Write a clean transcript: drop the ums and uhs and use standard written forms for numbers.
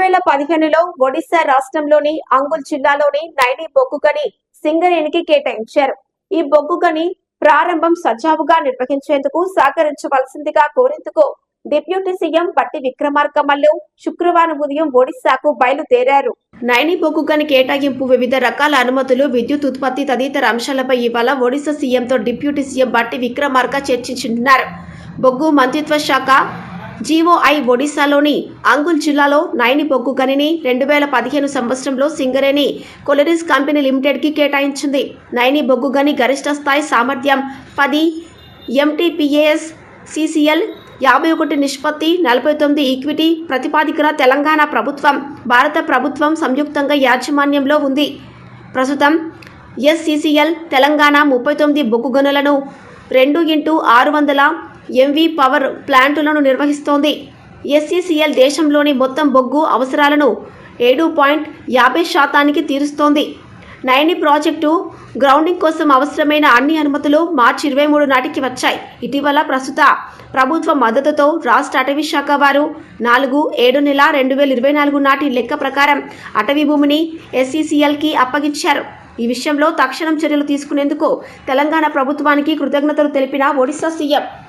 2015లో ఒడిశా రాష్ట్రంలోని అంగుల్ జిల్లాలోని నైని బొగ్గుగని సింగరేణికి కేటాయించారు. ఈ బొగ్గుగని ప్రారంభం సజావుగా నిర్వహించేందుకు సహకరించవలసిందిగా కోరేందుకు డిప్యూటీ సీఎం బట్టి విక్రమార్క శుక్రవారం ఉదయం ఒడిశాకు బయలుదేరారు. నైని బొగ్గుగని కేటాయింపు, వివిధ రకాల అనుమతులు, విద్యుత్ ఉత్పత్తి తదితర అంశాలపై ఇవాళ ఒడిశా సీఎంతో డిప్యూటీ సీఎం బట్టి విక్రమార్క చర్చించనున్నారు. బొగ్గు మంత్రిత్వ శాఖ జీఓఐ ఒడిశాలోని అంగుల్ జిల్లాలో నైని బొగ్గు గనిని 2015 సంవత్సరంలో సింగరేణి కొలరీస్ కంపెనీ లిమిటెడ్కి కేటాయించింది. నైని బొగ్గు గని గరిష్ట స్థాయి సామర్థ్యం 10 MTPAS, CCL 51:49 ఈక్విటీ ప్రతిపాదికన తెలంగాణ ప్రభుత్వం, భారత ప్రభుత్వం సంయుక్తంగా యాజమాన్యంలో ఉంది. ప్రస్తుతం SCCL తెలంగాణ 39 బొగ్గు గనులను 2x600 MV పవర్ ప్లాంటులను నిర్వహిస్తోంది. SCCL దేశంలోని మొత్తం బొగ్గు అవసరాలను 7.50% తీరుస్తోంది. నైని ప్రాజెక్టు గ్రౌండింగ్ కోసం అవసరమైన అన్ని అనుమతులు మార్చి 23 నాటికి వచ్చాయి. ఇటీవల ప్రస్తుత ప్రభుత్వ మద్దతుతో రాష్ట్ర అటవీ శాఖ వారు 4/7/2024 నాటి లెక్క ప్రకారం అటవీ భూమిని SCCLకి అప్పగించారు. ఈ విషయంలో తక్షణం చర్యలు తీసుకునేందుకు తెలంగాణ ప్రభుత్వానికి కృతజ్ఞతలు తెలిపిన ఒడిశా సీఎం